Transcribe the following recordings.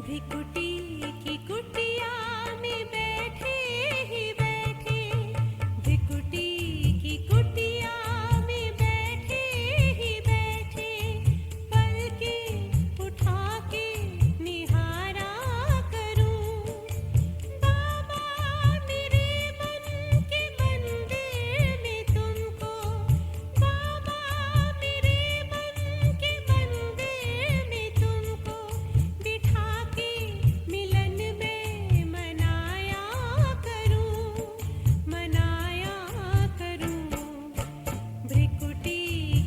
भ्रिकुटी की कुटिया में बैठे ही बैठे, भ्रिकुटी की कुटिया में बैठे ही बैठे, पलकें उठा के निहारा करूं। बाबा मेरे मन के मंदिर में तुमको, बाबा मेरे मन के मंदिर में तुमको बिठा के मिलन में मनाया करूं, मनाया करूं। भ्रिकुटी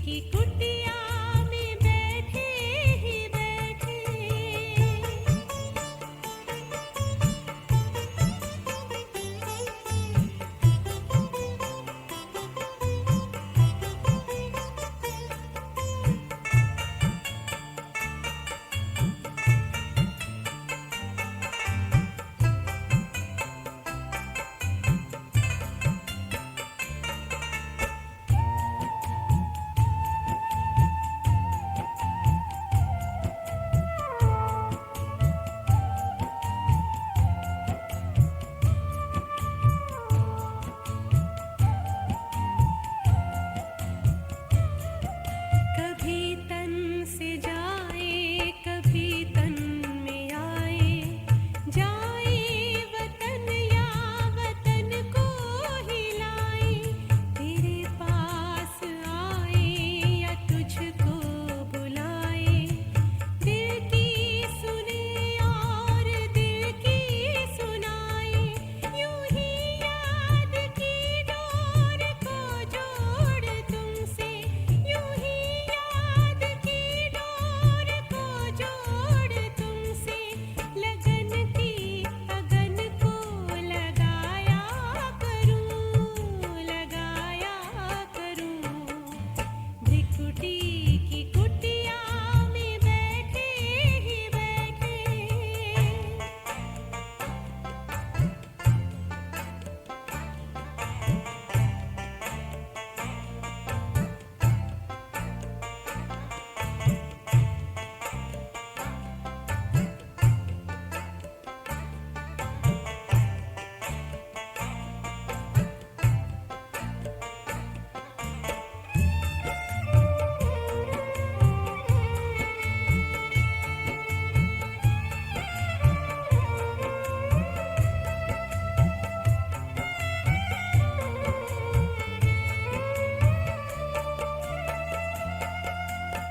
की कुटिया में बैठे ही बैठे। कभी तन से जाए, कभी तन में आए, जाए वतन या वतन को हिलाए, तेरे पास आए या तुझको बुलाए, दिल की सुने और दिल की सुनाए, यूं ही याद की डोर को जोड़ तुमसे, यूं ही याद की डोर को जोड़ तुमसे, लगन की अगन को लगाया करूं, लगाया करूं। भ्रिकुटी की कुटिया में बैठे ही बैठे।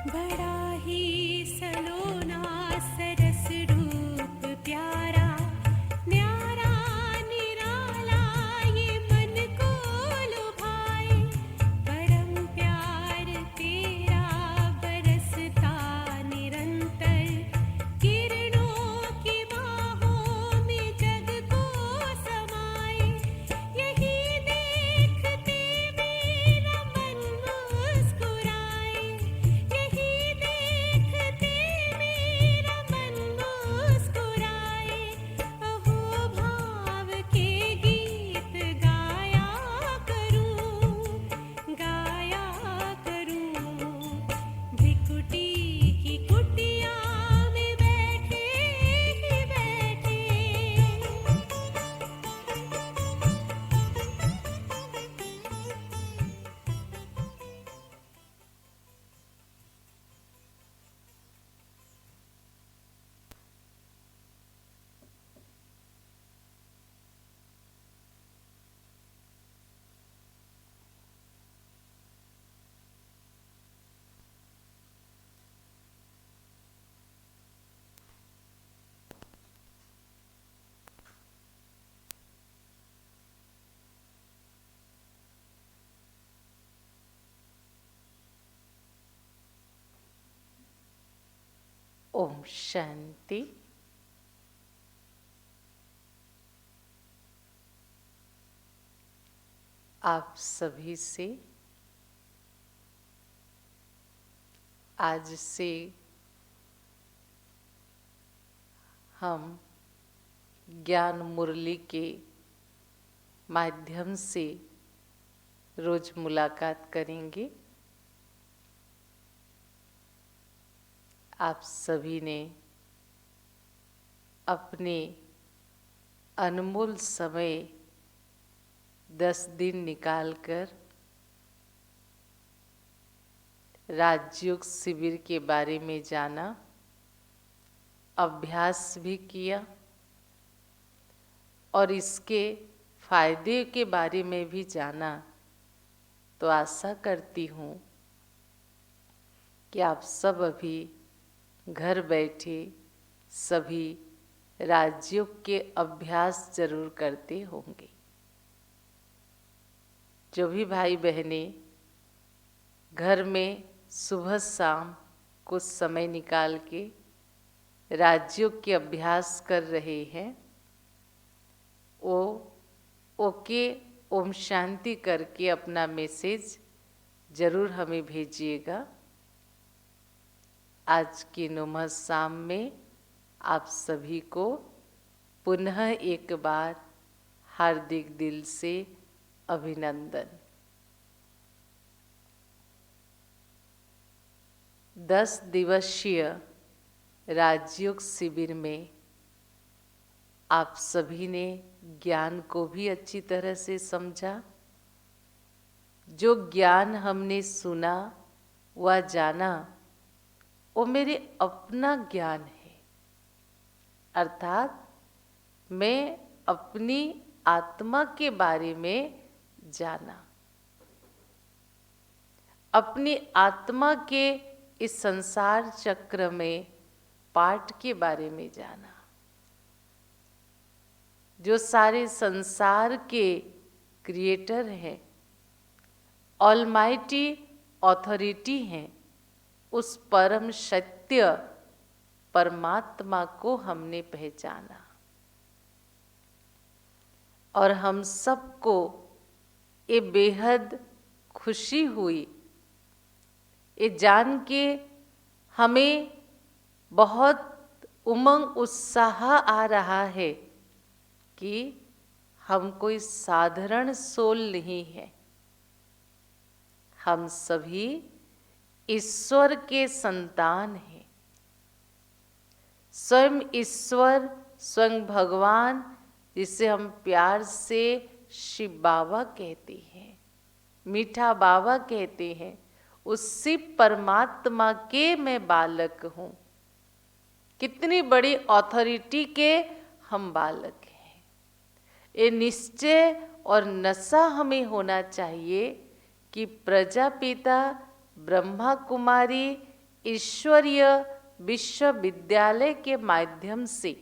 बड़ा ही सलोना सरस रूप प्यारा, न्यारा निराला ये मन को लुभाए, परम प्यार तेरा बरसता निरंतर, किरणों की बाहों में जग को समाए, यही देखते मेरा मन मुस्कुराए, यही देखते मेरा मन मुस्कुराए, अहो भाव के गीत गाया करूं, गाया करूं। भ्रिकुटी की कुटिया में बैठे ही बैठे। ओम शांति। आप सभी से आज से हम ज्ञान मुरली के माध्यम से रोज मुलाकात करेंगे। आप सभी ने अपने अनमोल समय 10 दिन निकालकर राजयोग शिविर के बारे में जाना, अभ्यास भी किया और इसके फायदे के बारे में भी जाना। तो आशा करती हूँ कि आप सब अभी घर बैठे सभी राजयोग के अभ्यास जरूर करते होंगे। जो भी भाई बहनें घर में सुबह शाम कुछ समय निकाल के राजयोग के अभ्यास कर रहे हैं, वो ओके ओम शांति करके अपना मैसेज जरूर हमें भेजिएगा। आज की नुमा शाम में आप सभी को पुनः एक बार हार्दिक दिल से अभिनंदन। 10 दिवसीय राजयोग शिविर में आप सभी ने ज्ञान को भी अच्छी तरह से समझा। जो ज्ञान हमने सुना व जाना वो मेरे अपना ज्ञान है, अर्थात मैं अपनी आत्मा के बारे में जाना, अपनी आत्मा के इस संसार चक्र में पार्ट के बारे में जाना। जो सारे संसार के क्रिएटर हैं, ऑलमाइटी ऑथोरिटी हैं, उस परम सत्य परमात्मा को हमने पहचाना। और हम सबको ये बेहद खुशी हुई, ये जान के हमें बहुत उमंग उत्साह आ रहा है कि हम कोई साधारण सोल नहीं है। हम सभी ईश्वर के संतान हैं। स्वयं ईश्वर, स्वयं भगवान, जिसे हम प्यार से शिव बाबा कहते हैं, मीठा बाबा कहते हैं, उस शिव परमात्मा के मैं बालक हूँ। कितनी बड़ी ऑथोरिटी के हम बालक हैं। ये निश्चय और नशा हमें होना चाहिए कि प्रजापिता ब्रह्मा कुमारी ईश्वरीय विश्वविद्यालय के माध्यम से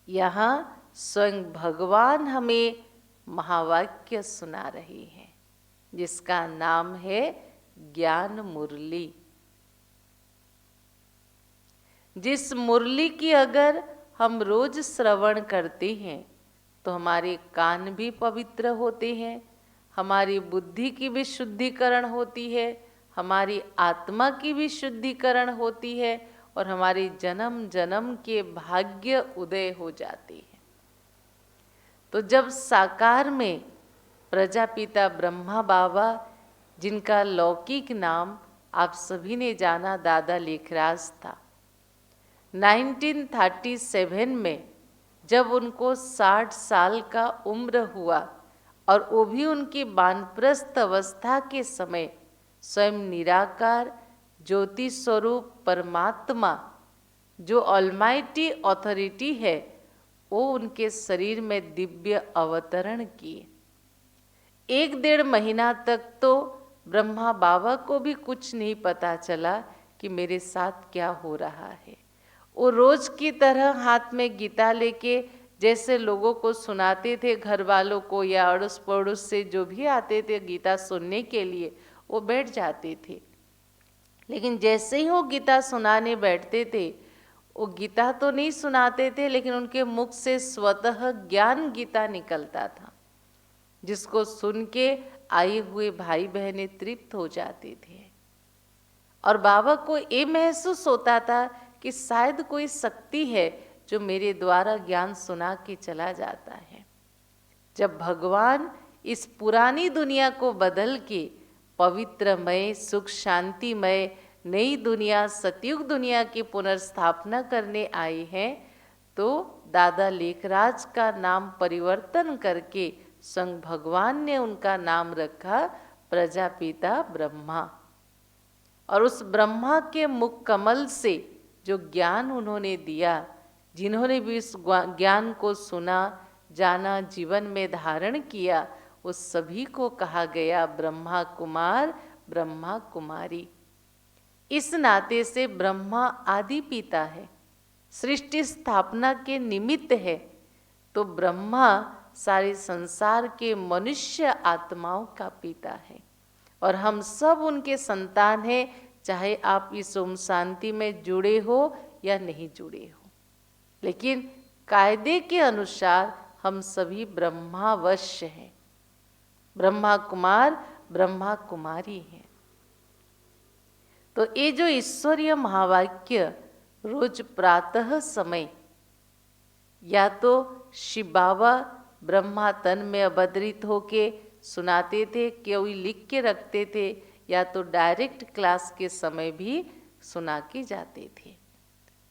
यहाँ स्वयं भगवान हमें महावाक्य सुना रहे हैं, जिसका नाम है ज्ञान मुरली। जिस मुरली की अगर हम रोज श्रवण करते हैं तो हमारे कान भी पवित्र होते हैं, हमारी बुद्धि की भी शुद्धिकरण होती है, हमारी आत्मा की भी शुद्धिकरण होती है और हमारी जन्म जन्म के भाग्य उदय हो जाते हैं। तो जब साकार में प्रजापिता ब्रह्मा बाबा, जिनका लौकिक नाम आप सभी ने जाना दादा लेखराज था, 1937 में जब उनको 60 साल का उम्र हुआ और वो भी उनकी वानप्रस्थ अवस्था के समय स्वयं निराकार ज्योति स्वरूप परमात्मा, जो ऑलमाइटी ऑथोरिटी है, वो उनके शरीर में दिव्य अवतरण किए। 1-1.5 महीना तक तो ब्रह्मा बाबा को भी कुछ नहीं पता चला कि मेरे साथ क्या हो रहा है। वो रोज की तरह हाथ में गीता लेके जैसे लोगों को सुनाते थे, घर वालों को या अड़ोस पड़ोस से जो भी आते थे गीता सुनने के लिए, वो बैठ जाते थे। लेकिन जैसे ही वो गीता सुनाने बैठते थे, वो गीता तो नहीं सुनाते थे, लेकिन उनके मुख से स्वतः ज्ञान गीता निकलता था, जिसको सुन के आए हुए भाई बहनें तृप्त हो जाते थे। और बाबा को ये महसूस होता था कि शायद कोई शक्ति है जो मेरे द्वारा ज्ञान सुना के चला जाता है। जब भगवान इस पुरानी दुनिया को बदल के पवित्रमय, सुख शांतिमय नई दुनिया सतयुग दुनिया की पुनर्स्थापना करने आए हैं, तो दादा लेखराज का नाम परिवर्तन करके स्वयं भगवान ने उनका नाम रखा प्रजापिता ब्रह्मा। और उस ब्रह्मा के मुख कमल से जो ज्ञान उन्होंने दिया, जिन्होंने भी इस ज्ञान को सुना, जाना, जीवन में धारण किया, उस सभी को कहा गया ब्रह्मा कुमार, ब्रह्मा कुमारी। इस नाते से ब्रह्मा आदि पिता है, सृष्टि स्थापना के निमित्त है, तो ब्रह्मा सारे संसार के मनुष्य आत्माओं का पिता है और हम सब उनके संतान हैं, चाहे आप इस ओम शांति में जुड़े हो या नहीं जुड़े हो। लेकिन कायदे के अनुसार हम सभी ब्रह्मावश्य हैं, ब्रह्मा कुमार, ब्रह्मा कुमारी हैं। तो ये जो ईश्वरीय महावाक्य रोज प्रातः समय या तो शिव बाबा ब्रह्मा तन में अवतरित होके सुनाते थे, कोई लिख के रखते थे, या तो डायरेक्ट क्लास के समय भी सुना के जाते थे।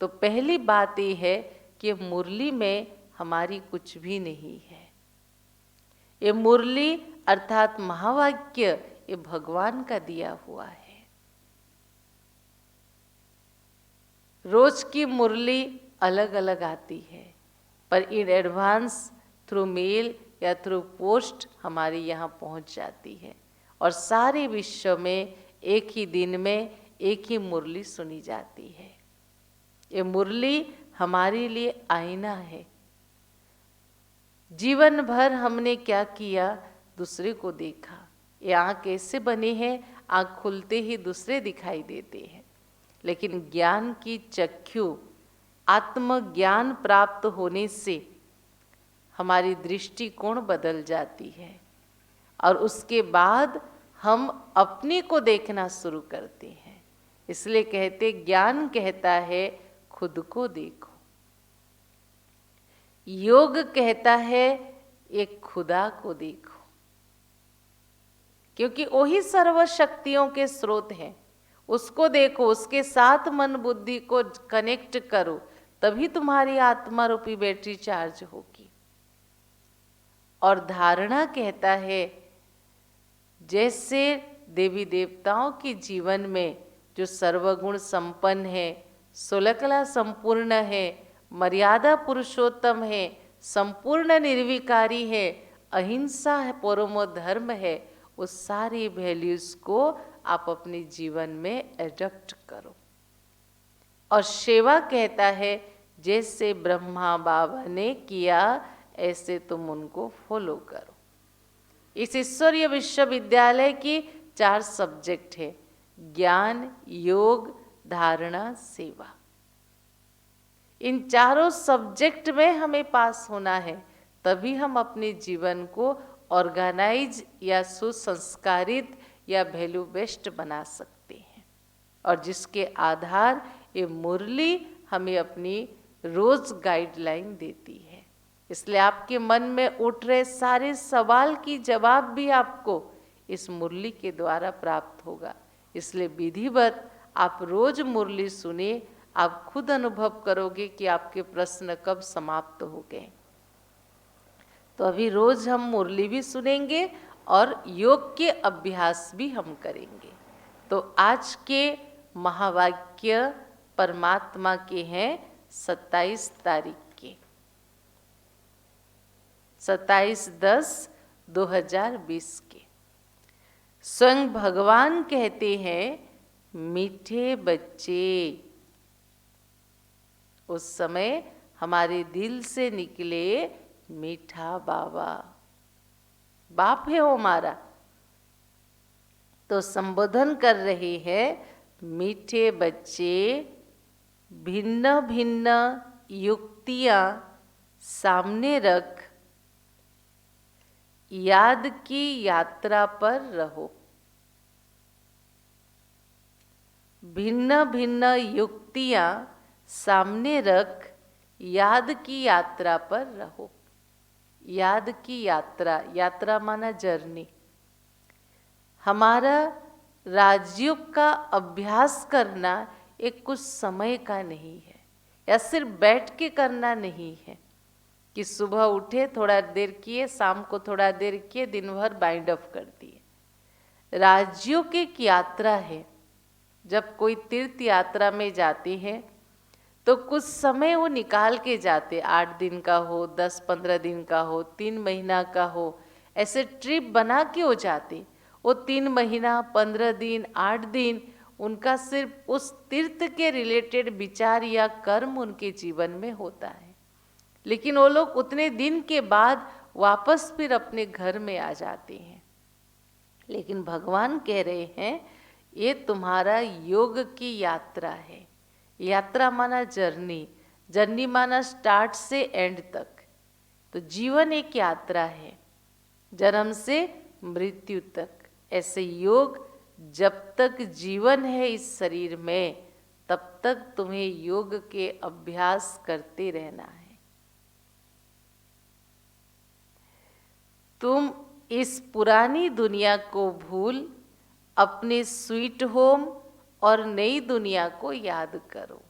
तो पहली बात ये है कि मुरली में हमारी कुछ भी नहीं है। ये मुरली अर्थात महावाक्य ये भगवान का दिया हुआ है। रोज की मुरली अलग अलग आती है, पर इन एडवांस थ्रू मेल या थ्रू पोस्ट हमारे यहाँ पहुँच जाती है और सारे विश्व में एक ही दिन में एक ही मुरली सुनी जाती है। ये मुरली हमारे लिए आईना है। जीवन भर हमने क्या किया, दूसरे को देखा। ये आँख कैसे बने हैं, आँख खुलते ही दूसरे दिखाई देते हैं, लेकिन ज्ञान की चक्षु आत्मज्ञान प्राप्त होने से हमारी दृष्टिकोण बदल जाती है और उसके बाद हम अपने को देखना शुरू करते हैं। इसलिए कहते ज्ञान कहता है खुद को देखो, योग कहता है एक खुदा को देखो, क्योंकि वही सर्व शक्तियों के स्रोत हैं। उसको देखो, उसके साथ मन बुद्धि को कनेक्ट करो, तभी तुम्हारी आत्मा रूपी बैटरी चार्ज होगी। और धारणा कहता है जैसे देवी देवताओं के जीवन में जो सर्वगुण संपन्न है, सोलकला संपूर्ण है, मर्यादा पुरुषोत्तम है, संपूर्ण निर्विकारी है, अहिंसा है, परमो धर्म है, उस सारी वैल्यूज को आप अपने जीवन में एडॉप्ट करो। और सेवा कहता है जैसे ब्रह्मा बाबा ने किया ऐसे तुम उनको फॉलो करो। इस ईश्वरीय विश्वविद्यालय की 4 सब्जेक्ट है, ज्ञान, योग, धारणा, सेवा। इन चारों सब्जेक्ट में हमें पास होना है, तभी हम अपने जीवन को ऑर्गेनाइज या सुसंस्कारित या वैल्यू बेस्ड बना सकते हैं। और जिसके आधार ये मुरली हमें अपनी रोज गाइडलाइन देती है। इसलिए आपके मन में उठ रहे सारे सवाल की जवाब भी आपको इस मुरली के द्वारा प्राप्त होगा। इसलिए विधिवत आप रोज मुरली सुने, आप खुद अनुभव करोगे कि आपके प्रश्न कब समाप्त हो गए। तो अभी रोज हम मुरली भी सुनेंगे और योग के अभ्यास भी हम करेंगे। तो आज के महावाक्य परमात्मा के हैं 27 तारीख के, 27/10/2020 के। स्वयं भगवान कहते हैं मीठे बच्चे। उस समय हमारे दिल से निकले मीठा बाबा, बाप है वो हमारा, तो संबोधन कर रहे हैं मीठे बच्चे, भिन्न भिन्न युक्तियां सामने रख याद की यात्रा पर रहो। भिन्न भिन्न युक्तियां सामने रख याद की यात्रा पर रहो। याद की यात्रा, यात्रा माना जर्नी। हमारा राजयोग का अभ्यास करना एक कुछ समय का नहीं है, या सिर्फ बैठ के करना नहीं है कि सुबह उठे थोड़ा देर किए, शाम को थोड़ा देर किए, दिन भर बाइंड अप कर दिए। राजयोग एक यात्रा है। जब कोई तीर्थ यात्रा में जाते हैं तो कुछ समय वो निकाल के जाते, 8 दिन का हो, 10-15 दिन का हो, 3 महीना का हो, ऐसे ट्रिप बना के हो जाते। वो 3 महीना, 15 दिन, 8 दिन उनका सिर्फ उस तीर्थ के रिलेटेड विचार या कर्म उनके जीवन में होता है। लेकिन वो लोग उतने दिन के बाद वापस फिर अपने घर में आ जाते हैं। लेकिन भगवान कह रहे हैं ये तुम्हारा योग की यात्रा है। यात्रा माना जर्नी, जर्नी माना स्टार्ट से एंड तक। तो जीवन एक यात्रा है, जन्म से मृत्यु तक। ऐसे योग जब तक जीवन है इस शरीर में, तब तक तुम्हें योग के अभ्यास करते रहना है। तुम इस पुरानी दुनिया को भूल अपने स्वीट होम और नई दुनिया को याद करो।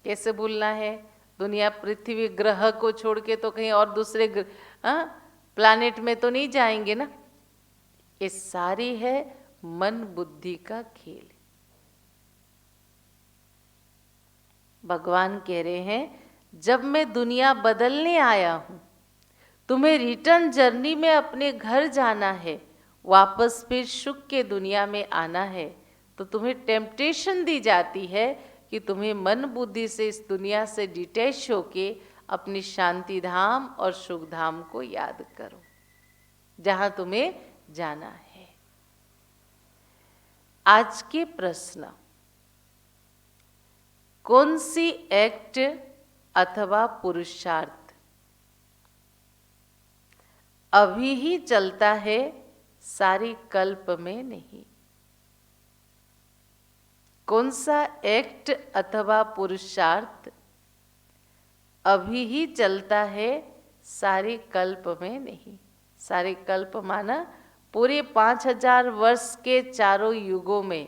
कैसे भूलना है? दुनिया पृथ्वी ग्रह को छोड़ के तो कहीं और दूसरे प्लैनेट में तो नहीं जाएंगे ना। ये सारी है मन बुद्धि का खेल। भगवान कह रहे हैं जब मैं दुनिया बदलने आया हूं, तुम्हें रिटर्न जर्नी में अपने घर जाना है, वापस फिर सुख के दुनिया में आना है, तो तुम्हें टेम्पटेशन दी जाती है कि तुम्हें मन बुद्धि से इस दुनिया से डिटैच होके अपनी शांति धाम और सुख धाम को याद करो, जहां तुम्हें जाना है। आज के प्रश्न, कौन सी एक्ट अथवा पुरुषार्थ अभी ही चलता है, सारी कल्प में नहीं? कौन सा एक्ट अथवा पुरुषार्थ अभी ही चलता है, सारे कल्प में नहीं? सारे कल्प माना पूरे 5000 वर्ष के चारों युगों में,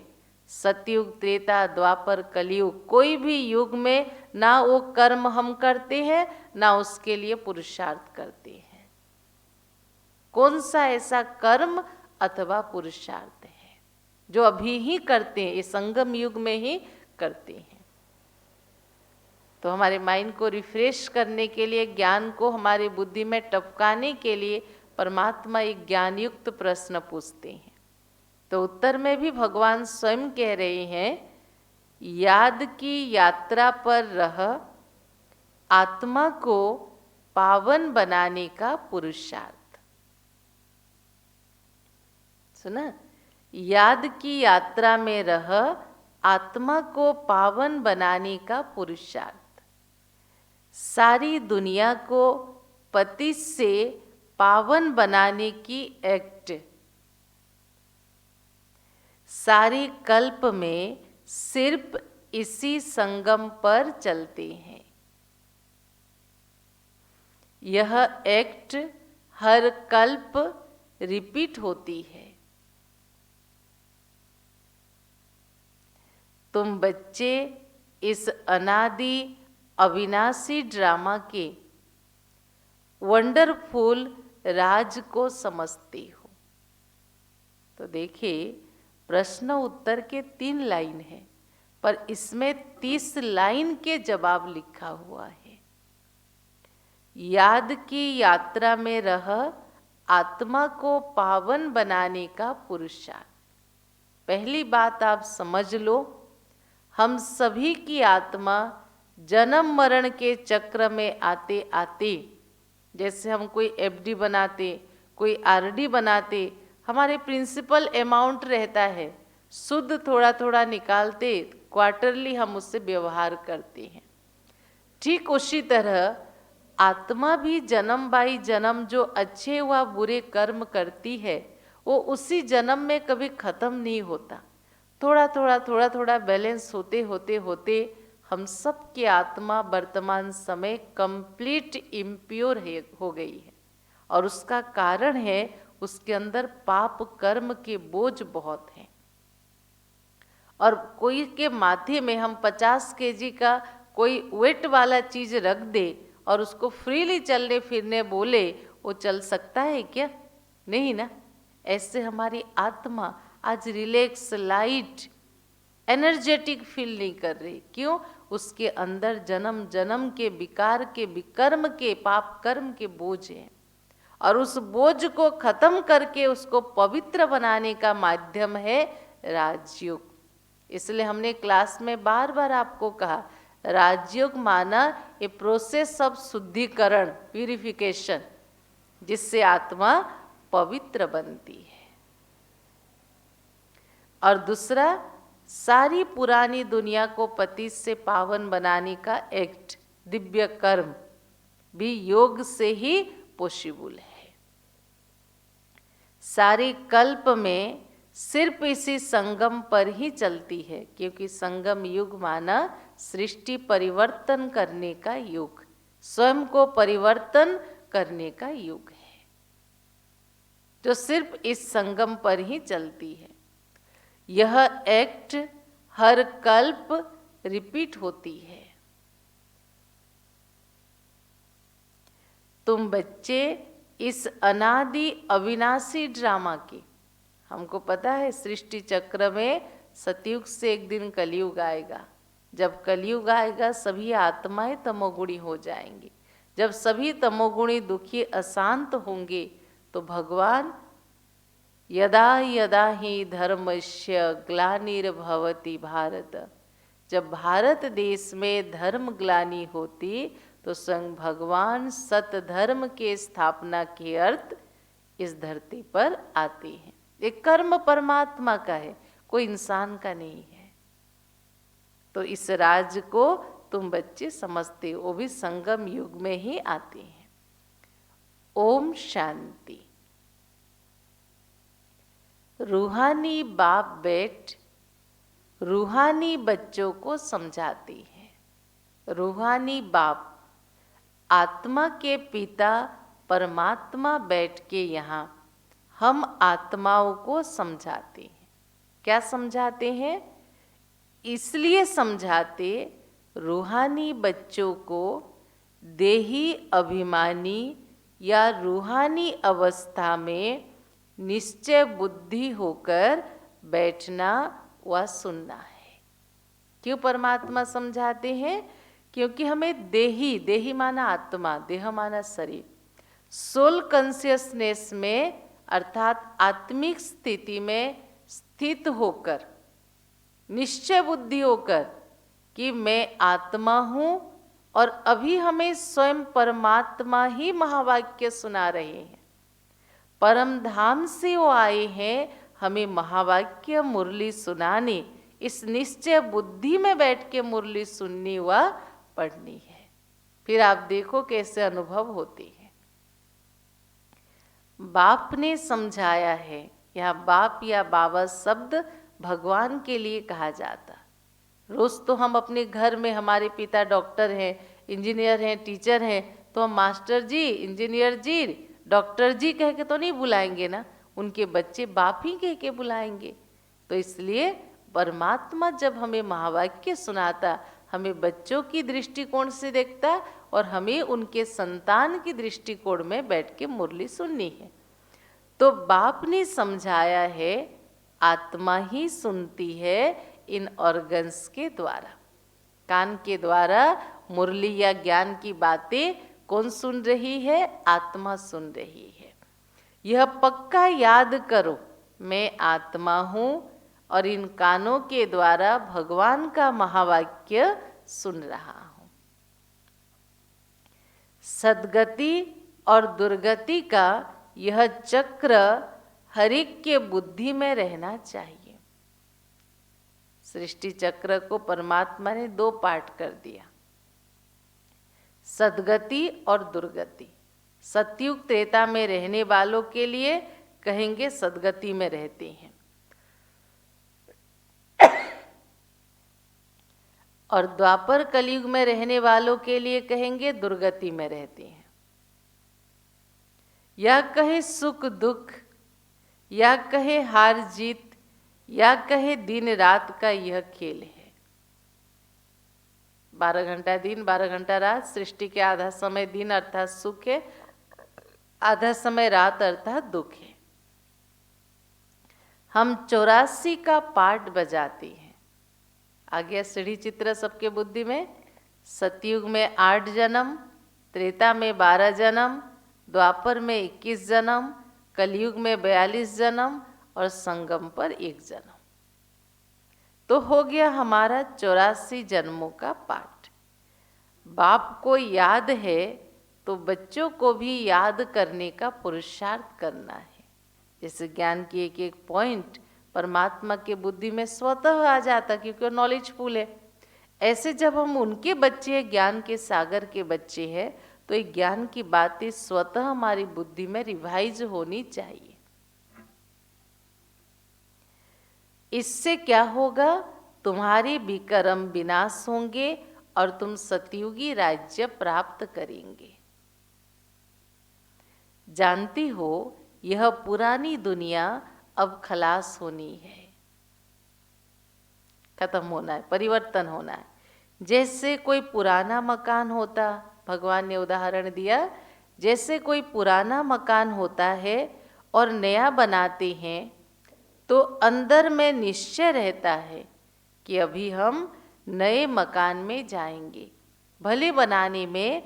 सतयुग, त्रेता, द्वापर, कलयुग, कोई भी युग में ना वो कर्म हम करते हैं, ना उसके लिए पुरुषार्थ करते हैं। कौन सा ऐसा कर्म अथवा पुरुषार्थ है जो अभी ही करते हैं, ये संगम युग में ही करते हैं? तो हमारे माइंड को रिफ्रेश करने के लिए, ज्ञान को हमारी बुद्धि में टपकाने के लिए परमात्मा एक ज्ञानयुक्त प्रश्न पूछते हैं। तो उत्तर में भी भगवान स्वयं कह रहे हैं, याद की यात्रा पर रह, आत्मा को पावन बनाने का पुरुषार्थ। सुना? याद की यात्रा में रह, आत्मा को पावन बनाने का पुरुषार्थ। सारी दुनिया को पति से पावन बनाने की एक्ट सारे कल्प में सिर्फ इसी संगम पर चलते हैं। यह एक्ट हर कल्प रिपीट होती है। तुम बच्चे इस अनादि अविनाशी ड्रामा के वंडरफुल राज को समझते हो। तो देखिए, प्रश्न उत्तर के 3 लाइन है, पर इसमें 30 लाइन के जवाब लिखा हुआ है। याद की यात्रा में रह, आत्मा को पावन बनाने का पुरुषार्थ। पहली बात आप समझ लो, हम सभी की आत्मा जन्म मरण के चक्र में आते आते, जैसे हम कोई एफडी बनाते, कोई आरडी बनाते, हमारे प्रिंसिपल अमाउंट रहता है, शुद्ध थोड़ा थोड़ा निकालते, क्वार्टरली हम उससे व्यवहार करते हैं। ठीक उसी तरह आत्मा भी जन्म बाई जन्म जो अच्छे व बुरे कर्म करती है, वो उसी जन्म में कभी खत्म नहीं होता। थोड़ा थोड़ा बैलेंस होते होते होते हम सब की आत्मा वर्तमान समय कंप्लीट इम्प्योर हो गई है। और उसका कारण है उसके अंदर पाप कर्म के बोझ बहुत हैं। और कोई के माथे में हम 50 केजी का कोई वेट वाला चीज रख दे और उसको फ्रीली चलने फिरने बोले, वो चल सकता है क्या? नहीं ना। ऐसे हमारी आत्मा आज रिलैक्स, लाइट, एनर्जेटिक फील नहीं कर रही। क्यों? उसके अंदर जन्म जन्म के विकार के, विकर्म के, पाप कर्म के बोझ हैं। और उस बोझ को खत्म करके उसको पवित्र बनाने का माध्यम है राजयोग। इसलिए हमने क्लास में बार बार आपको कहा, राजयोग माना ये प्रोसेस ऑफ शुद्धिकरण, प्यूरिफिकेशन, जिससे आत्मा पवित्र बनती है। और दूसरा, सारी पुरानी दुनिया को पति से पावन बनाने का एक्ट, दिव्य कर्म भी योग से ही पॉसिबल है। सारी कल्प में सिर्फ इसी संगम पर ही चलती है, क्योंकि संगम युग माना सृष्टि परिवर्तन करने का युग, स्वयं को परिवर्तन करने का युग है, जो सिर्फ इस संगम पर ही चलती है। यह एक्ट हर कल्प रिपीट होती है। तुम बच्चे इस अनादि अविनाशी ड्रामा के, हमको पता है सृष्टि चक्र में सतयुग से एक दिन कलयुग आएगा। जब कलयुग आएगा सभी आत्माएं तमोगुणी हो जाएंगी। जब सभी तमोगुणी दुखी अशांत होंगे तो भगवान यदा यदा ही धर्मस्य ग्लानिर्भवति भारत, जब भारत देश में धर्म ग्लानि होती तो स्वयं भगवान सत धर्म के स्थापना के अर्थ इस धरती पर आते हैं। ये कर्म परमात्मा का है, कोई इंसान का नहीं है। तो इस राज को तुम बच्चे समझते हो, वो भी संगम युग में ही आते हैं। ओम शांति। रूहानी बाप बेट रूहानी बच्चों को समझाते हैं। रूहानी बाप, आत्मा के पिता परमात्मा बैठ के यहाँ हम आत्माओं को समझाते हैं। क्या समझाते हैं? इसलिए समझाते, रूहानी बच्चों को देही अभिमानी या रूहानी अवस्था में निश्चय बुद्धि होकर बैठना व सुनना है। क्यों परमात्मा समझाते हैं? क्योंकि हमें देही माना आत्मा, देह माना शरीर, सोल कॉन्शियसनेस में अर्थात आत्मिक स्थिति में स्थित होकर, निश्चय बुद्धि होकर कि मैं आत्मा हूँ, और अभी हमें स्वयं परमात्मा ही महावाक्य सुना रहे हैं। परम धाम से वो आए हैं हमें महावाक्य मुरली सुनाने। इस निश्चय बुद्धि में बैठ के मुरली सुननी व पढ़नी है। फिर आप देखो कैसे अनुभव होते हैं। बाप ने समझाया है। यह बाप या बाबा शब्द भगवान के लिए कहा जाता। रोज तो हम अपने घर में, हमारे पिता डॉक्टर हैं, इंजीनियर हैं, टीचर हैं, तो हम मास्टर जी, इंजीनियर जी, डॉक्टर जी कह के तो नहीं बुलाएंगे ना, उनके बच्चे बाप ही कह के बुलाएंगे। तो इसलिए परमात्मा जब हमें महावाक्य सुनाता, हमें बच्चों की दृष्टिकोण से देखता और हमें उनके संतान की दृष्टिकोण में बैठ के मुरली सुननी है। तो बाप ने समझाया है, आत्मा ही सुनती है इन ऑर्गन्स के द्वारा। कान के द्वारा मुरली या ज्ञान की बातें कौन सुन रही है? आत्मा सुन रही है। यह पक्का याद करो, मैं आत्मा हूँ और इन कानों के द्वारा भगवान का महावाक्य सुन रहा हूँ। सद्गति और दुर्गति का यह चक्र हर एक के बुद्धि में रहना चाहिए। सृष्टि चक्र को परमात्मा ने 2 पार्ट कर दिया, सद्गति और दुर्गति। सतयुग त्रेता में रहने वालों के लिए कहेंगे सद्गति में रहते हैं, और द्वापर कलयुग में रहने वालों के लिए कहेंगे दुर्गति में रहते हैं। या कहे सुख दुख या कहे हार जीत, या कहे दिन रात का यह खेल है। 12 घंटा दिन 12 घंटा रात, सृष्टि के आधा समय दिन अर्थात सुख है, आधा समय रात अर्थात दुख है। हम 84 का पाठ बजाते हैं। आ गया सीढ़ी चित्र सबके बुद्धि में। सतयुग में 8 जन्म, त्रेता में 12 जन्म, द्वापर में 21 जन्म, कलयुग में 42 जन्म और संगम पर 1 जन्म। तो हो गया हमारा 84 जन्मों का पाठ। बाप को याद है तो बच्चों को भी याद करने का पुरुषार्थ करना है। जैसे ज्ञान की एक एक पॉइंट परमात्मा के बुद्धि में स्वतः आ जाता, क्योंकि वो नॉलेजफुल है। ऐसे जब हम उनके बच्चे हैं, ज्ञान के सागर के बच्चे हैं, तो ये ज्ञान की बातें स्वतः हमारी बुद्धि में रिवाइज होनी चाहिए। इससे क्या होगा? तुम्हारे विकर्म विनाश होंगे और तुम सतयुगी राज्य प्राप्त करेंगे। जानती हो, यह पुरानी दुनिया अब खलास होनी है, खत्म होना है, परिवर्तन होना है। जैसे कोई पुराना मकान होता, भगवान ने उदाहरण दिया, जैसे कोई पुराना मकान होता है और नया बनाते हैं तो अंदर में निश्चय रहता है कि अभी हम नए मकान में जाएंगे। भले बनाने में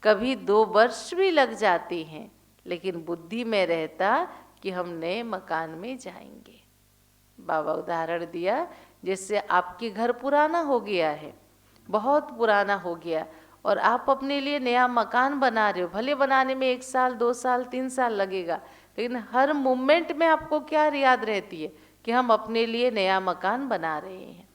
कभी 2 वर्ष भी लग जाते हैं, लेकिन बुद्धि में रहता कि हम नए मकान में जाएंगे। बाबा उदाहरण दिया, जैसे आपके घर पुराना हो गया है, बहुत पुराना हो गया, और आप अपने लिए नया मकान बना रहे हो। भले बनाने में 1 साल 2 साल 3 साल लगेगा, लेकिन हर मोमेंट में आपको क्या याद रहती है कि हम अपने लिए नया मकान बना रहे हैं।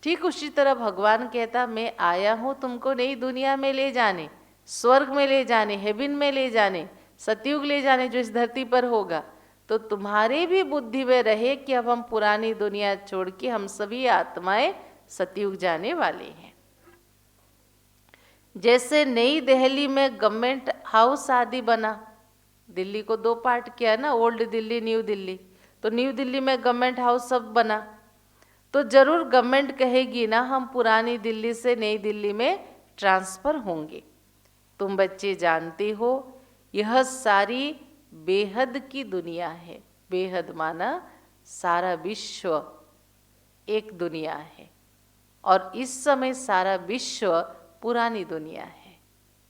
ठीक उसी तरह भगवान कहता, मैं आया हूँ तुमको नई दुनिया में ले जाने, स्वर्ग में ले जाने, हेवन में ले जाने, सतयुग ले जाने, जो इस धरती पर होगा। तो तुम्हारे भी बुद्धि में रहे कि अब हम पुरानी दुनिया छोड़ के हम सभी आत्माएं सतयुग जाने वाले हैं। जैसे नई दिल्ली में गवर्नमेंट हाउस आदि बना, दिल्ली को 2 पार्ट किया ना, ओल्ड दिल्ली न्यू दिल्ली। तो न्यू दिल्ली में गवर्नमेंट हाउस सब बना, तो जरूर गवर्नमेंट कहेगी ना हम पुरानी दिल्ली से नई दिल्ली में ट्रांसफर होंगे। तुम बच्चे जानते हो, यह सारी बेहद की दुनिया है। बेहद माना सारा विश्व एक दुनिया है, और इस समय सारा विश्व पुरानी दुनिया है।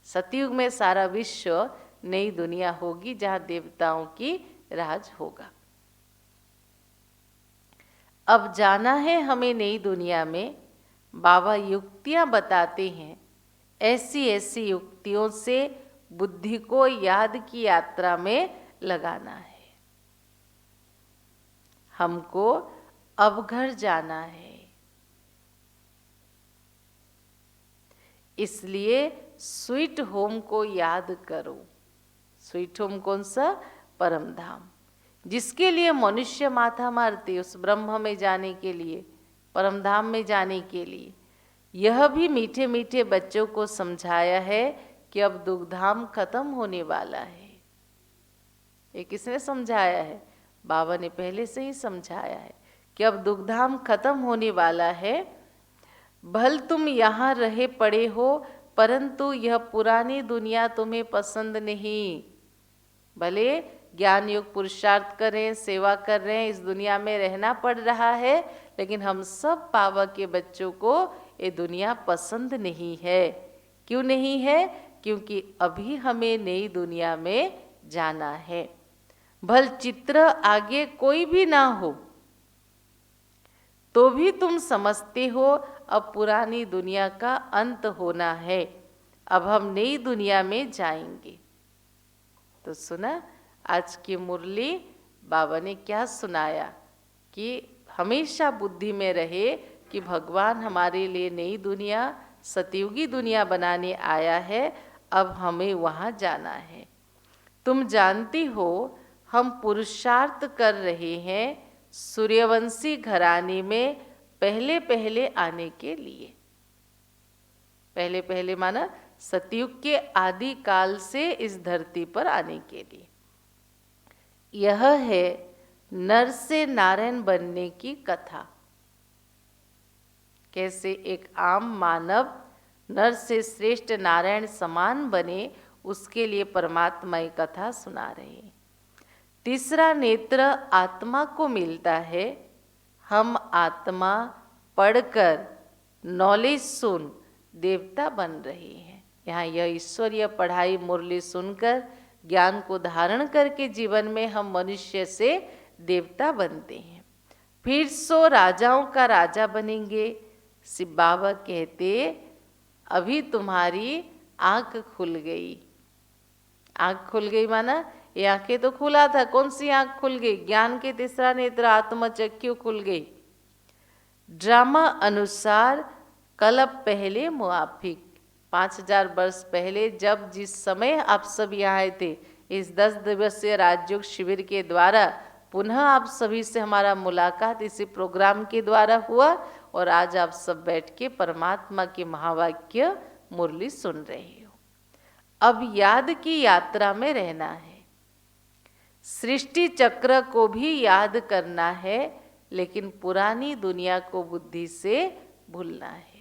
सतयुग में सारा विश्व नई दुनिया होगी, जहाँ देवताओं की राज होगा। अब जाना है हमें नई दुनिया में। बाबा युक्तियाँ बताते हैं, ऐसी ऐसी युक्तियों से बुद्धि को याद की यात्रा में लगाना है। हमको अब घर जाना है, इसलिए स्वीट होम को याद करो। स्वीट होम कौन सा? परम धाम, जिसके लिए मनुष्य माथा मारते उस ब्रह्म में जाने के लिए, परम धाम में जाने के लिए। यह भी मीठे मीठे बच्चों को समझाया है कि अब दुग्धाम खत्म होने वाला है। ये किसने समझाया है? बाबा ने पहले से ही समझाया है कि अब दुग्धाम खत्म होने वाला है। भल तुम यहाँ रहे पड़े हो, परंतु यह पुरानी दुनिया तुम्हें पसंद नहीं। भले ज्ञान योग पुरुषार्थ कर रहे हैं, सेवा कर रहे हैं, इस दुनिया में रहना पड़ रहा है, लेकिन हम सब बाबा के बच्चों को ये दुनिया पसंद नहीं है। क्यों नहीं है? क्योंकि अभी हमें नई दुनिया में जाना है। भल चित्र आगे कोई भी ना हो तो भी तुम समझते हो अब पुरानी दुनिया का अंत होना है, अब हम नई दुनिया में जाएंगे। तो सुना आज की मुरली बाबा ने क्या सुनाया कि हमेशा बुद्धि में रहे कि भगवान हमारे लिए नई दुनिया, सतयुगी दुनिया बनाने आया है, अब हमें वहाँ जाना है। तुम जानती हो हम पुरुषार्थ कर रहे हैं सूर्यवंशी घराने में पहले पहले आने के लिए। पहले पहले माना सतयुग के आदि काल से इस धरती पर आने के लिए। यह है नर से नारायण बनने की कथा। कैसे एक आम मानव नर से श्रेष्ठ नारायण समान बने, उसके लिए परमात्मा एक कथा सुना रहे हैं। तीसरा नेत्र आत्मा को मिलता है। हम आत्मा पढ़कर, नॉलेज सुन देवता बन रहे हैं। यहाँ यह ईश्वरीय पढ़ाई मुरली सुनकर ज्ञान को धारण करके जीवन में हम मनुष्य से देवता बनते हैं। फिर सो राजाओं का राजा बनेंगे। शिव बाबा कहते, अभी तुम्हारी आंख खुल गई। आंख खुल गई माना ये आंखें तो खुला था, कौन सी आंख खुल गई? ज्ञान के तीसरा नेत्र आत्मचक्षु खुल गई। ड्रामा अनुसार कल्प पहले मुआफिक 5000 वर्ष पहले जब जिस समय आप सब यहाँ आए थे, इस 10 दिवसीय राजयोग शिविर के द्वारा पुनः आप सभी से हमारा मुलाकात इसी प्रोग्राम के द्वारा हुआ और आज आप सब बैठ के परमात्मा के महावाक्य मुरली सुन रहे हो। अब याद की यात्रा में रहना है। सृष्टि चक्र को भी याद करना है, लेकिन पुरानी दुनिया को बुद्धि से भूलना है।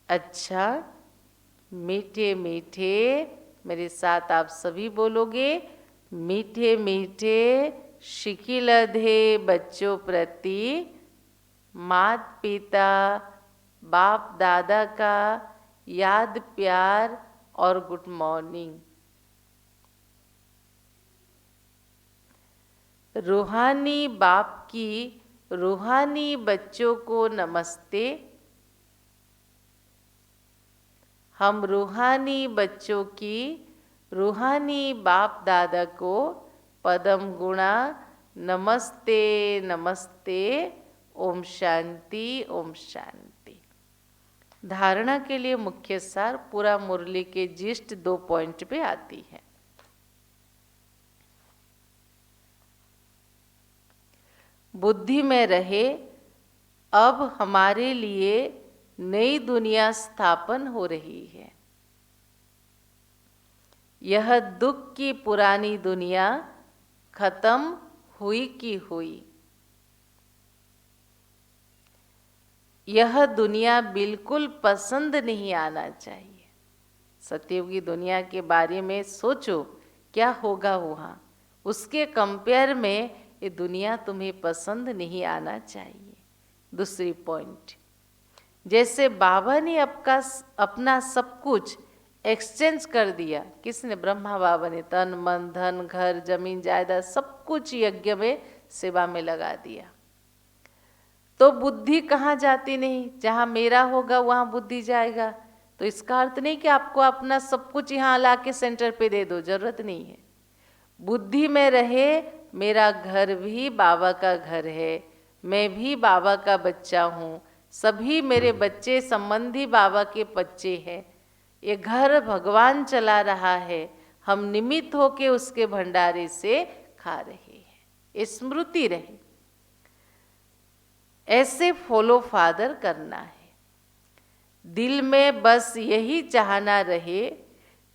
अच्छा, मीठे मीठे मेरे साथ आप सभी बोलोगे, मीठे मीठे शिकिलधे बच्चों प्रति मात पिता बाप दादा का याद प्यार और गुड मॉर्निंग। रूहानी बाप की रूहानी बच्चों को नमस्ते। हम रूहानी बच्चों की रूहानी बाप दादा को पदम गुणा नमस्ते नमस्ते। ओम शांति ओम शांति। धारणा के लिए मुख्य सार पूरा मुरली के जिस्ट 2 पॉइंट पे आती है। बुद्धि में रहे, अब हमारे लिए नई दुनिया स्थापन हो रही है। यह दुख की पुरानी दुनिया खत्म हुई की हुई। यह दुनिया बिल्कुल पसंद नहीं आना चाहिए। सत्ययुगी दुनिया के बारे में सोचो, क्या होगा वहाँ। उसके कंपेयर में ये दुनिया तुम्हें पसंद नहीं आना चाहिए। दूसरी पॉइंट, जैसे बाबा ने अपना सब कुछ एक्सचेंज कर दिया। किसने? ब्रह्मा बाबा ने तन मन धन घर जमीन जायदाद सब कुछ यज्ञ में सेवा में लगा दिया। तो बुद्धि कहाँ जाती नहीं? जहाँ मेरा होगा वहाँ बुद्धि जाएगा। तो इसका अर्थ नहीं कि आपको अपना सब कुछ यहाँ ला के सेंटर पे दे दो, जरूरत नहीं है। बुद्धि में रहे, मेरा घर भी बाबा का घर है, मैं भी बाबा का बच्चा हूँ, सभी मेरे बच्चे संबंधी बाबा के बच्चे हैं। ये घर भगवान चला रहा है, हम निमित्त होके उसके भंडारे से खा रहे हैं। स्मृति रहे, ऐसे फॉलो फादर करना है। दिल में बस यही चाहना रहे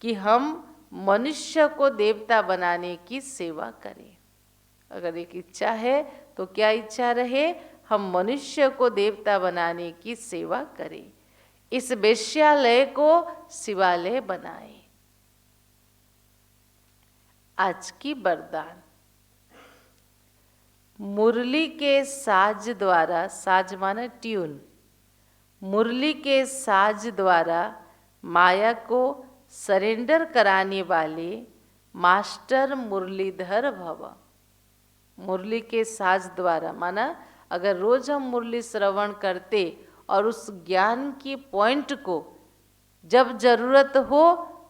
कि हम मनुष्य को देवता बनाने की सेवा करें। अगर एक इच्छा है तो क्या इच्छा रहे? हम मनुष्य को देवता बनाने की सेवा करें, इस वेश्यालय को शिवालय बनाएं। आज की वरदान, मुरली के साज द्वारा, साज माना ट्यून, मुरली के साज द्वारा माया को सरेंडर कराने वाले मास्टर मुरलीधर भव। मुरली के साज द्वारा माना अगर रोज हम मुरली श्रवण करते और उस ज्ञान की पॉइंट को जब जरूरत हो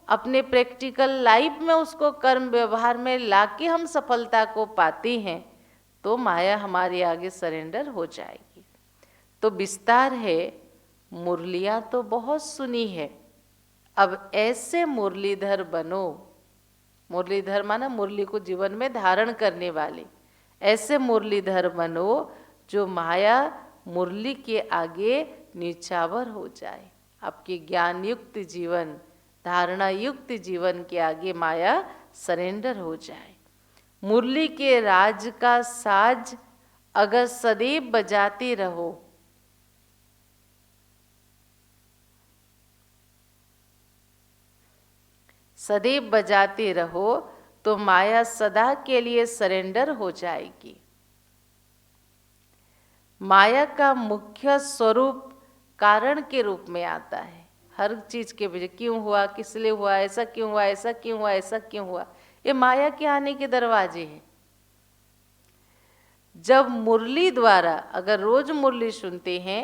अपने प्रैक्टिकल लाइफ में उसको कर्म व्यवहार में लाके हम सफलता को पाते हैं, तो माया हमारे आगे सरेंडर हो जाएगी। तो विस्तार है, मुरलियाँ तो बहुत सुनी है, अब ऐसे मुरलीधर बनो। मुरलीधर माना मुरली को जीवन में धारण करने वाले। ऐसे मुरलीधर बनो जो माया मुरली के आगे नीचावर हो जाए। आपके ज्ञान युक्त जीवन, धारणा युक्त जीवन के आगे माया सरेंडर हो जाए। मुरली के राज का साज अगर सदैव बजाते रहो, सदैव बजाते रहो तो माया सदा के लिए सरेंडर हो जाएगी। माया का मुख्य स्वरूप कारण के रूप में आता है। हर चीज के वजह, क्यों हुआ, किस लिए हुआ, ऐसा क्यों हुआ, ऐसा क्यों हुआ, ऐसा क्यों हुआ, ये माया के आने के दरवाजे हैं। जब मुरली द्वारा अगर रोज मुरली सुनते हैं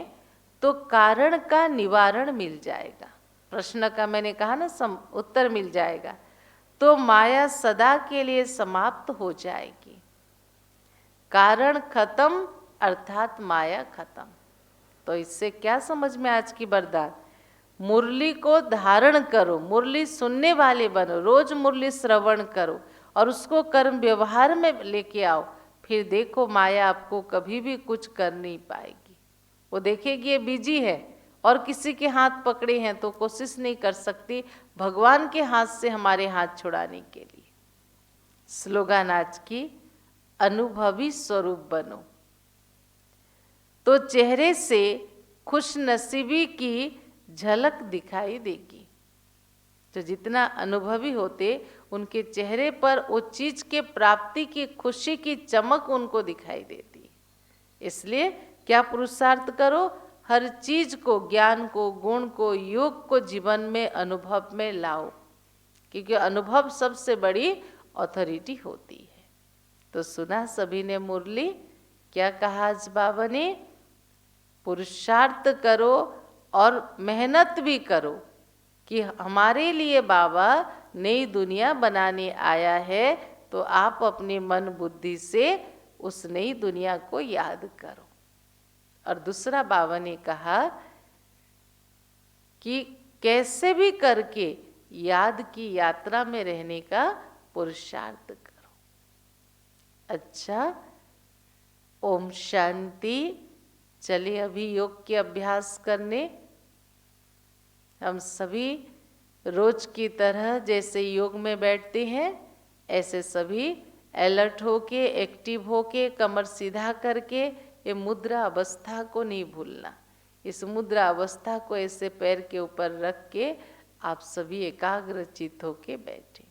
तो कारण का निवारण मिल जाएगा, प्रश्न का मैंने कहा ना उत्तर मिल जाएगा, तो माया सदा के लिए समाप्त हो जाएगी। कारण खत्म अर्थात माया खत्म। तो इससे क्या समझ में आज की बरदार, मुरली को धारण करो, मुरली सुनने वाले बनो, रोज मुरली श्रवण करो और उसको कर्म व्यवहार में लेके आओ। फिर देखो माया आपको कभी भी कुछ कर नहीं पाएगी। वो देखेगी ये बिजी है और किसी के हाथ पकड़े हैं तो कोशिश नहीं कर सकती भगवान के हाथ से हमारे हाथ छुड़ाने के लिए। स्लोगन आज की, अनुभवी स्वरूप बनो। तो चेहरे से खुश नसीबी की झलक दिखाई देगी। तो जितना अनुभवी होते उनके चेहरे पर वो चीज के प्राप्ति की खुशी की चमक उनको दिखाई देती। इसलिए क्या पुरुषार्थ करो, हर चीज को, ज्ञान को, गुण को, योग को जीवन में अनुभव में लाओ, क्योंकि अनुभव सबसे बड़ी अथॉरिटी होती है। तो सुना सभी ने मुरली, क्या कहा आज बाबा ने, पुरुषार्थ करो और मेहनत भी करो कि हमारे लिए बाबा नई दुनिया बनाने आया है, तो आप अपने मन बुद्धि से उस नई दुनिया को याद करो। और दूसरा बाबा ने कहा कि कैसे भी करके याद की यात्रा में रहने का पुरुषार्थ करो। अच्छा, ओम शांति। चलिए अभी योग के अभ्यास करने। हम सभी रोज की तरह जैसे योग में बैठते हैं ऐसे सभी अलर्ट होके, एक्टिव होके, कमर सीधा करके ये मुद्रा अवस्था को नहीं भूलना। इस मुद्रा अवस्था को ऐसे पैर के ऊपर रख के आप सभी एकाग्रचित होके बैठे।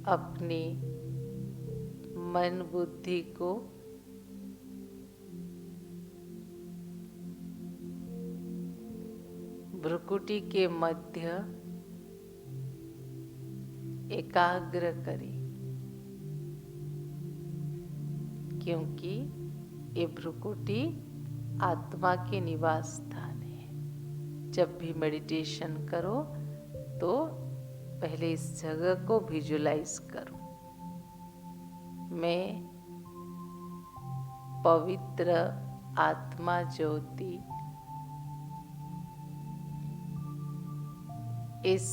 अपनी मन बुद्धि को भ्रुकुटी के मध्य एकाग्र करें, क्योंकि ये भ्रुकुटी आत्मा के निवास स्थान है। जब भी मेडिटेशन करो तो पहले इस जगह को विजुलाइज करो। मैं पवित्र आत्मा ज्योति इस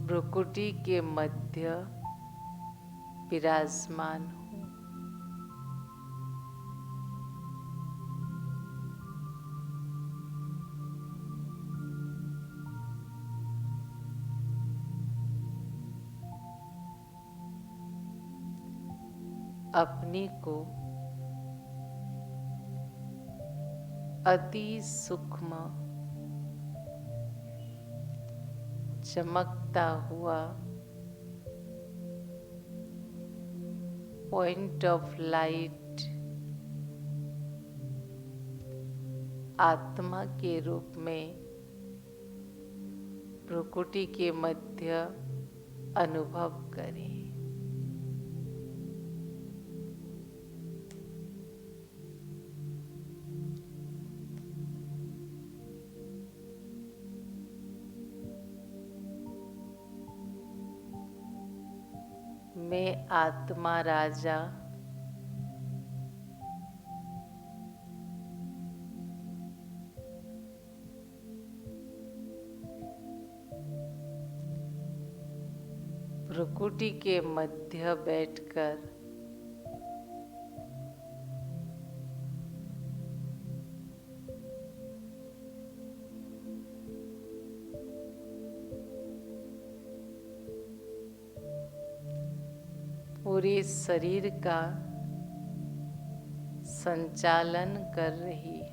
भ्रुकुटी के मध्य विराजमान हूँ। अपने को अति सूक्ष्म चमकता हुआ पॉइंट ऑफ लाइट आत्मा के रूप में भ्रुकुटी के मध्य अनुभव करें। मैं आत्मा राजा भ्रुकुटी के मध्य बैठकर पूरे शरीर का संचालन कर रही हूँ।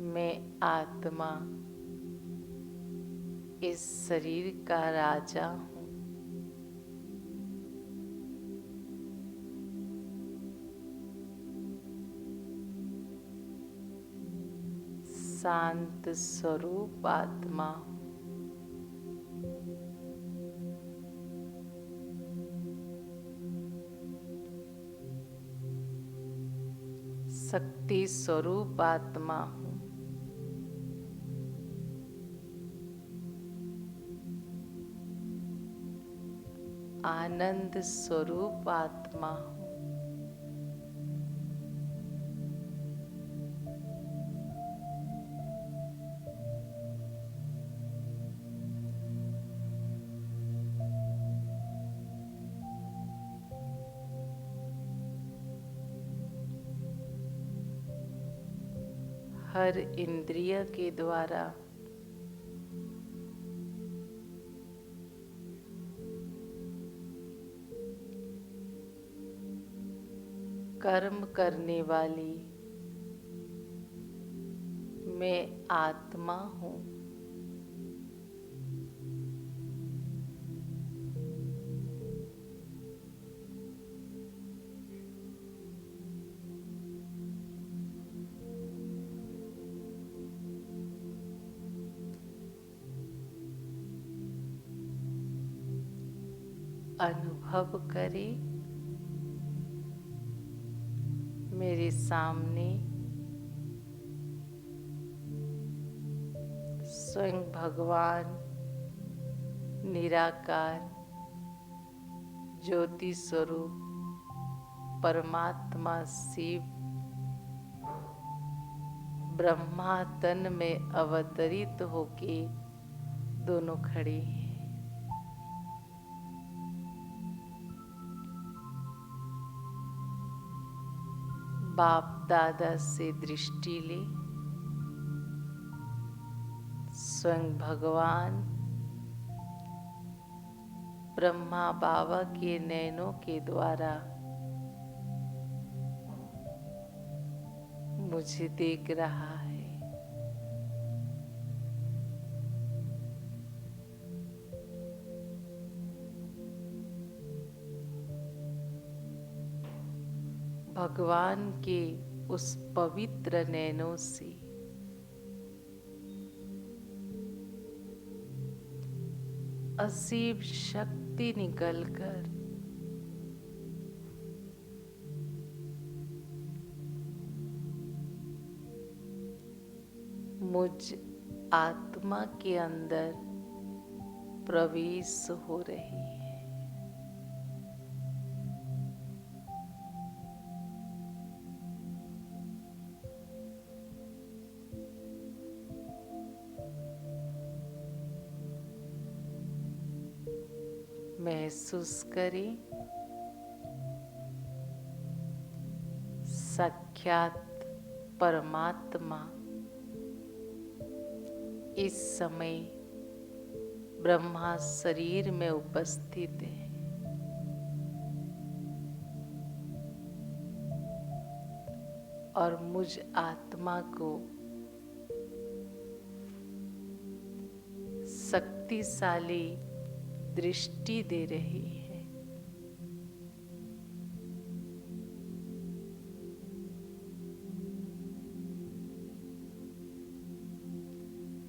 मैं आत्मा इस शरीर का राजा हूँ। शांत स्वरूप आत्मा हूँ। शक्ति स्वरूप आत्मा हूँ। आनंद स्वरूप आत्मा हूँ। हर इंद्रिय के द्वारा कर्म करने वाली मैं आत्मा हूँ। अनुभव करें, मेरे सामने स्वयं भगवान निराकार ज्योति स्वरूप परमात्मा शिव ब्रह्मा तन में अवतरित होके दोनों खड़े हैं। बाप दादा से दृष्टि ले, स्वयं भगवान ब्रह्मा बाबा के नैनों के द्वारा मुझे देख रहा है। भगवान के उस पवित्र नैनों से असीम शक्ति निकलकर मुझ आत्मा के अंदर प्रवेश हो रही है। महसूस करें, साक्षात परमात्मा इस समय ब्रह्मा शरीर में उपस्थित है। और मुझ आत्मा को शक्तिशाली दृष्टि दे रही है।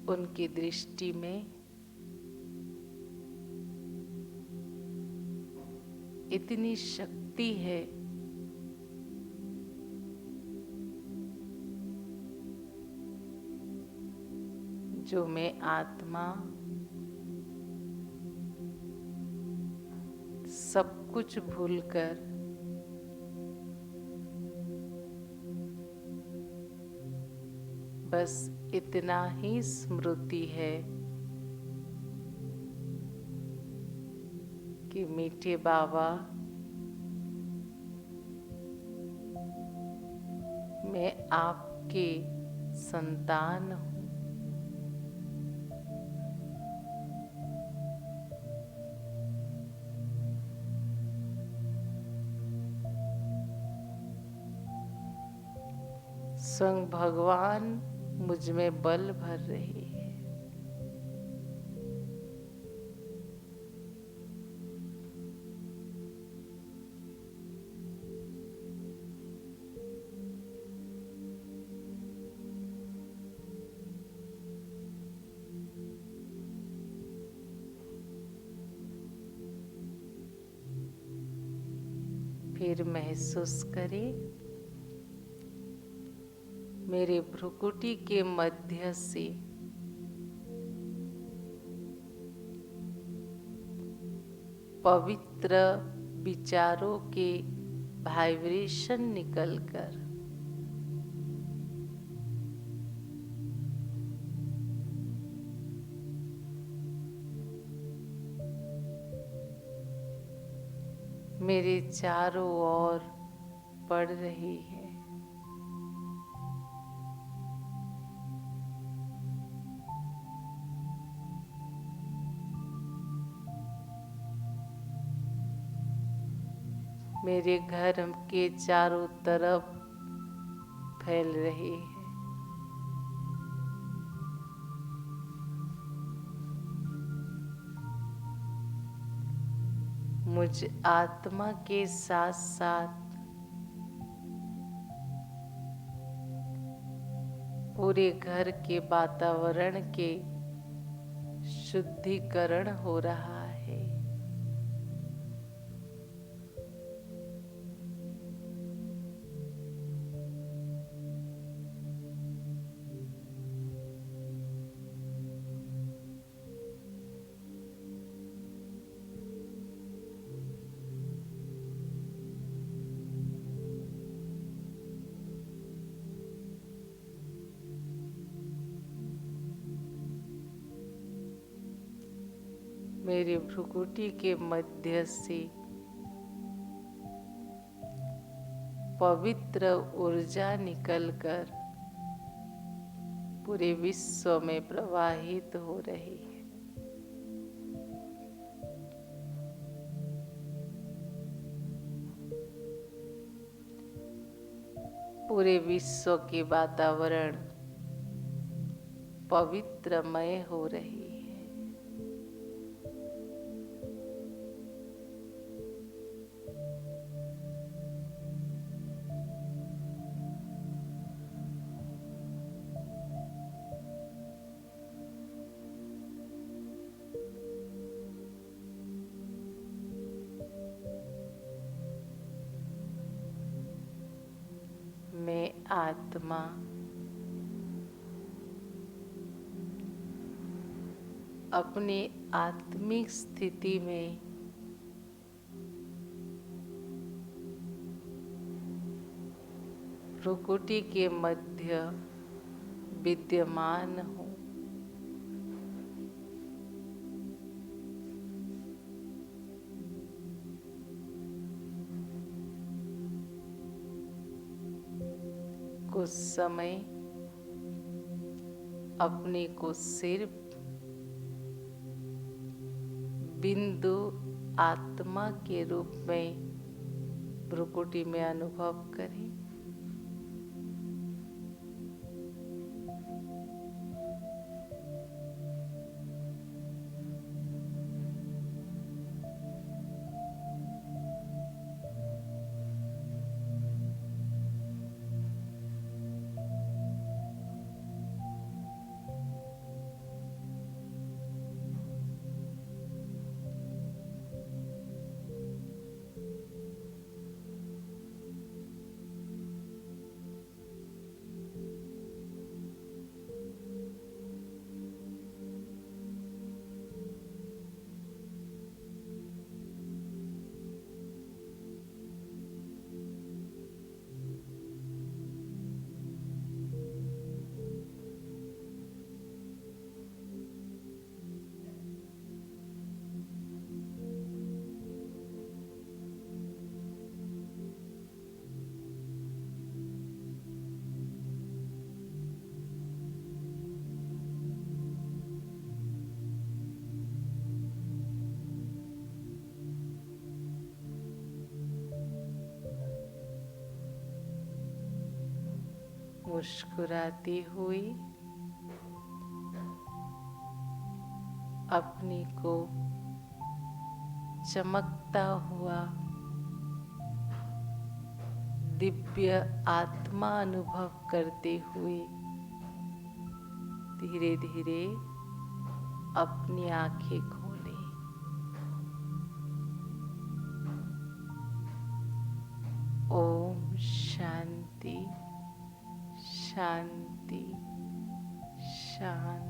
उनकी दृष्टि में इतनी शक्ति है जो मैं आत्मा सब कुछ भूलकर बस इतना ही स्मृति है कि मीठे बाबा, मैं आपके संतान हूँ। स्वयं भगवान मुझ में बल भर रही है। फिर महसूस करें मेरे भ्रुकुटी के मध्य से पवित्र विचारों के वाइब्रेशन निकलकर मेरे चारों ओर पड़ रही है। मेरे घर के चारों तरफ फैल रही है। मुझ आत्मा के साथ साथ पूरे घर के वातावरण के शुद्धिकरण हो रहा है। मेरे भ्रुकुटी के मध्य से पवित्र ऊर्जा निकलकर पूरे विश्व में प्रवाहित हो रही है। पूरे विश्व के वातावरण पवित्रमय हो रही है। मैं आत्मा अपनी आत्मिक स्थिति में भ्रुकुटी के मध्य विद्यमान हूँ। कुछ समय अपने को सिर्फ बिंदु आत्मा के रूप में भ्रुकुटी में अनुभव करें। मुस्कुराती हुई अपने को चमकता हुआ दिव्य आत्मा अनुभव करते हुए धीरे धीरे अपनी आंखें खोलें। ओम शांति शांति शांति।